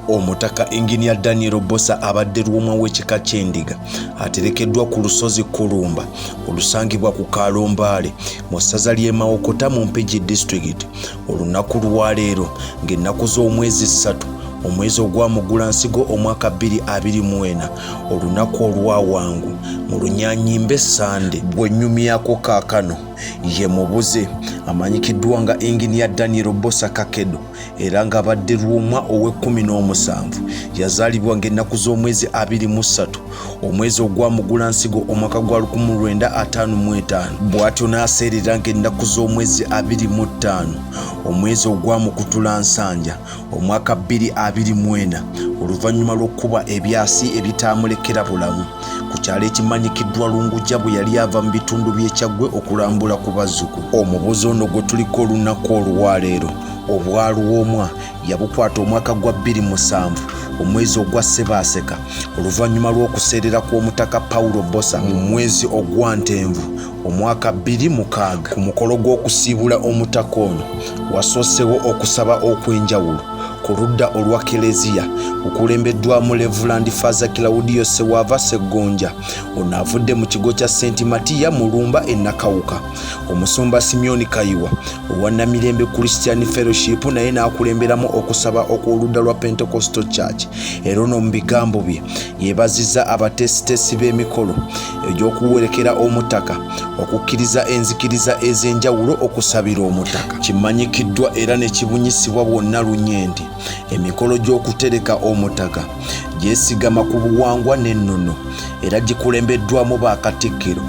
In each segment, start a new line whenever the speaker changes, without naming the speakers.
Omutaka Eng Daniel Bosa abadde Lwomwa wekika Kyendiga aterekeddwa ku lusozi Kulumba olusangibwa ku Kalombaale mu ssaza ly'e Mawokota mu Mpigi District olunaku lwa leero ng'ennaku z'omwezi 3 omwezi ogw'Amugulansigo omwaka 2024 olunaku olwawangu mu Lunyanyimbe Sande bwennyumyako kaakano ye mubuze amanyikiddwa nga Eng Daniel Bosa Kakedo era nga abadde Lwomwa owe-17 yazaalibwa ng'ennaku z'omwezi 23 omwezi ogw'Amugulansigo omwaka gwa 1955 bw'atyo n'aseerera ng'ennaku z'omwezi 25 omwezi ogw'Amukutulansanja omwaka 2024 oluvannyuma lw'okkuba ebyasi ebitaamulekera bulamu ku kyalo ekimanyikiddwa Lungujja bwe yali ava mu bitundu by'eKyaggwe okulambula ku bazzukulu. Omubuzi ono gwe tuliko olunaku olwaleero obwa Lwomwa yabukwata omwaka gwa 2007 omwezi ogwa Ssebaaseka oluvannyuma lw'okuseerera kw'omutaka Paulo Bosa mu mwezi ogwa Ntenvu omwaka 2006. Ku mukolo gw'okusiibula omutaka ono wasoosewo okusaba okw'enjawulo ku ludda olwa Keleziya okulembeddwamu Reverend Father Claudio Sewava Ssegonja ono avudde mu kigo kya St. Matiya Mulumba e Nakawuka. Omusumba Simeon Kayiwa owa Namirembe Christian Fellowship naye n'akulemberamu okusaba okw'oludda lwa Pentecostal Church. Era ono mu bigambo bye yeebazizza abateesiteesi b'emikolo egy'okuwerekera omutaka okukkiriza enzikiriza ez'enjawulo okusabira omutaka. Kimanyikiddwa era ne kibunyisibwa bwonna lunye nti emikolo gy'okutereka omutaka gyesigama ku buwangwa n'ennono era gikulembeddwamu bakatikkiro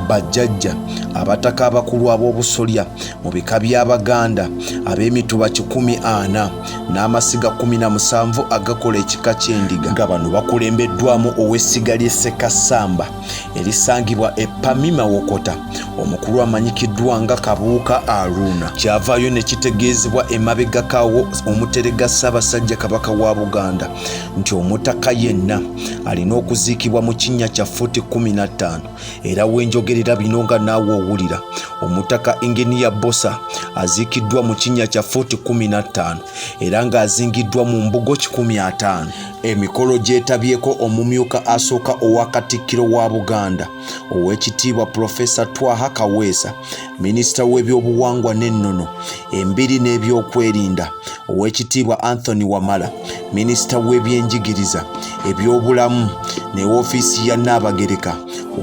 bajjajja abataka abakulu ab'obusolya mu bika by'Abaganda ab'emituba 140 n'amasiga 17 agakola ekika Kyendiga nga bano bakulembeddwamu ow'essiga ly'e Ssekasamba erisangibwa e Pami Mawokota omukulu amanyikiddwa nga Kabuuka Aruna. Kyavaayo ne kitegeezebwa emabega kaawo omuterega Ssaabasajja Kabaka wa Buganda nti omutaka yenna alina okuziikibwa mu kinnya kya fuuti 15 era wenjogerera bino nga naawe owulira omutaka Eng Bosa aziikiddwa mu kinnya kya fuuti 15 era ng'azingiddwa mu mbugo 150. Emikolo gyetabyeko omumyuka asooka owa Katikkiro wa Buganda Oweekitiibwa Profesa Twaha Kaweesa, Minisita w'ebyobuwangwa n'ennono, embiri n'ebyokwerinda Oweekitiibwa Anthony Wamala, Minisita w'ebyenjigiriza, ebyobulamu ne woofiisi ya Nnaabagereka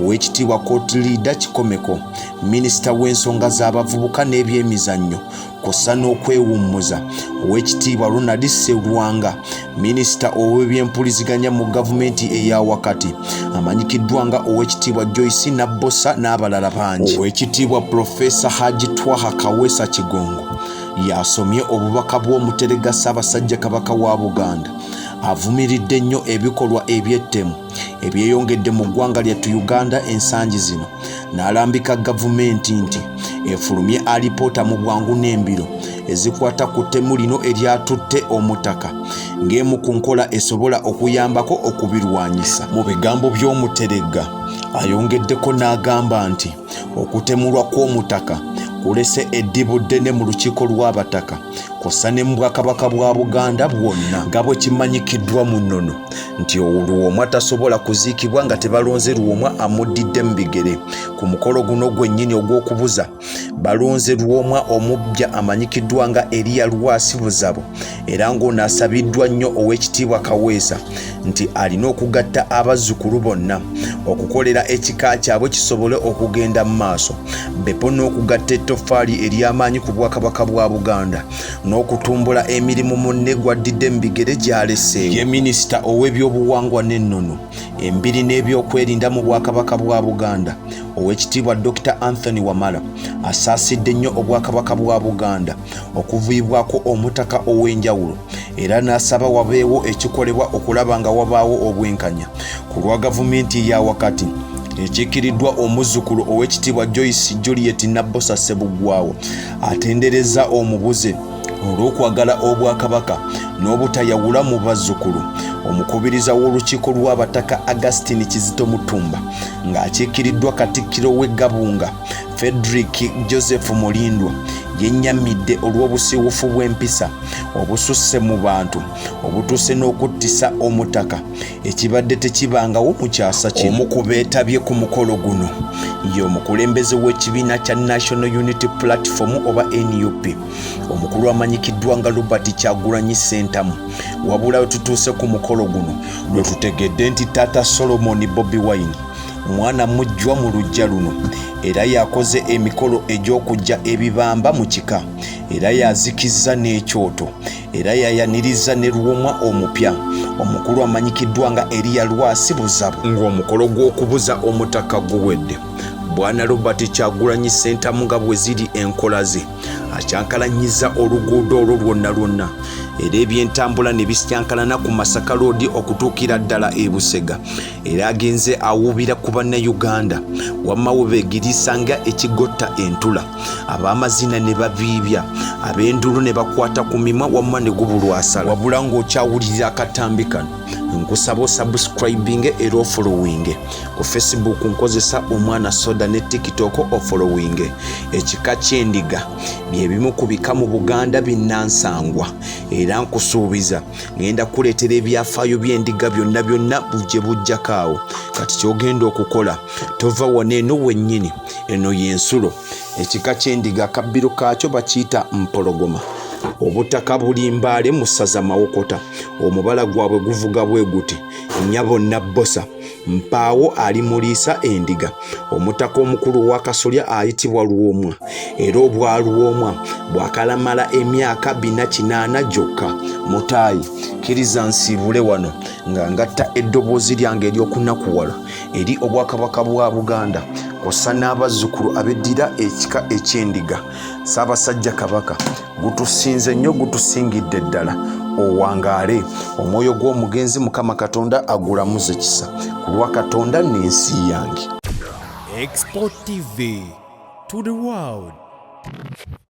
Oweekitiibwa Court Leader Kikomeko, Minisita w'ensonga z'abavubuka n'ebyemizannyo kw'ossa n'okwewummuza Oweekitiibwa Ronald Sserwanga, Minisita ow'ebyempuliziganya mu gavumenti eya wakati amanyikiddwa nga Oweekitiibwa Joyce Nabbosa n'abalala bangi. Oweekitiibwa Profesa Haji Twaha Kaweesa Kigongo yasomye obubaka bw'omuterega Ssaabasajja Kabaka wa Buganda avumiridde nnyo ebikolwa eby'ettemu ebyeyongedde mu ggwanga lyattu Uganda ensangi zino n'alambika gavumenti nti efulumye Alipoota mu bwangu n'embiro ezikwata ku ttemu lino eryatutte omutaka ng'emu ku nkola esobola okuyambako okubirwanyisa. Mu bigambo by'omuterega ayongeddeko n'agamba nti okutemulwa kw'omutaka kulese eddibu ddene mu lukiiko lw'abataka kw'ossa ne mu Bwakabaka bwa Buganda bwonna nga bwe kimanyikiddwa mu nnono nti Lwomwa tasobola kuziikibwa nga tebalonze Lwomwa amuddidde mu bigere. Ku mukolo guno gwennyini ogw'okubuza balonze Lwomwa omubbya amanyikiddwa nga Eliya Lwasi Buzabo era ng'ono asabiddwa nnyo Oweekitiibwa Kaweesa nti alina okugatta abazzukulu bonna okukolera ekika kyabwe kisobole okugenda mu maaso bepo n'okugatta ettoffaali ery'amaanyi ku Bwakabaka bwa Buganda n'okutumbula emirimu munne gwaddidde mu bigere gy'aleseewo. Ye Minisita ow'ebyobuwangwa n'ennono, embiri n'ebyokwerinda mu Bwakabaka bwa Buganda Oweekitiibwa Dr. Anthony Wamala asaasidde nnyo Obwakabaka bwa Buganda okuviibwako omutaka ow'enjawulo era n'asaba wabeewo ekikolebwa okulaba nga wabaawo obwenkanya ku lwa gavumenti eya wakati ekiikiriddwa omuzzukulu Oweekitiibwa Joyce Juliet Nabbosa Ssebuggwawo. Atendereza omubuze olw'okwagala obwakabaka n'obutayawula mu bazzukulu. Omukubiriza w'olukiiko lw'abataka Augustine Kizito Mutumba ng'akiikiriddwa Katikkiro w'e Gabunga Frederick Joseph Mulindwa yennyamidde olw'obusiiwufu bw'empisa obususse mu bantu obutuuse n'okuttisa omutaka ekibadde tekibangawo mu kyasa kino. Omu ku beetabye ku mukolo guno ye omukulembeze w'ekibiina kya National Unity Platform oba NUP omukulu amanyikiddwa nga Robert Kyagulanyi Ssentamu. Wabula tutuuse ku mukolo guno lwe tutegedde nti Taata Solomon Bobi Wine mwana mujjwa mu luggya luno era yakoze emikolo egy'okujja ebibamba mu kika era yazikizza n'ekyoto era yayaniriza ne Lwomwa omupya omukulu amanyikiddwa nga Eriya Lwasi Buzabu. Ng'omukolo gw'okubuza omutaka guwedde, Bwana Robert Kyagulanyi Ssentamu nga bwe ziri enkola ze akyankalanyiza oluguudo olwo lwonna era ebyentambula ne bisyankalana ku Masaka Road okutuukira ddala e Busega era agenze awuubira ku bannayuganda wamma we beegirisa nga ekigotta entula ab'amazina ne babiibya ab'endulu ne bakwata ku mimwa wamma ne gubulwasala. Wabula ng'okyawulirira akatambi kano nkusaba osubscribing era ofollowing ku Facebook nkozesa Omwana Soda ne TikTok ofollowing. Ekika Kyendiga byebimu ku bika mu Buganda binnansangwa era nkusuubiza ngenda kuleetera ebyafaayo by'endiga byonna bujje bujjakaawo. Kati kyogenda okukola tova wano eno wennyini, eno y'ensulo. Ekika Kyendiga akabbiro kaakyo bakiyita mpologoma. Obutaka buli Mbale mu ssaza Mawokota. Omubala gwabwe guvuga bwe guti: Nnyabonna Bosa Mpaawo alimuliisa endiga. Omutaka omukulu wa Kasolya ayitibwa Lwomwa era obwa Lwomwa bwakalamala emyaka 480 gyokka. Mutaayi kkiriza nsiibule wano nga ngatta eddoboozi lyange ery'okunakuwala eri obwakabaka bwa Buganda kw'ossa n'abazzukulu abeddira ekika ekyendiga. Ssaabasajja Kabaka gutusinze nnyo, gutusingidde ddala. Owangaale omwoyo gw'omugenzi Mukama Katonda agulamuze kisa ku lwa Katonda n'ensi yange.
Export TV to the world.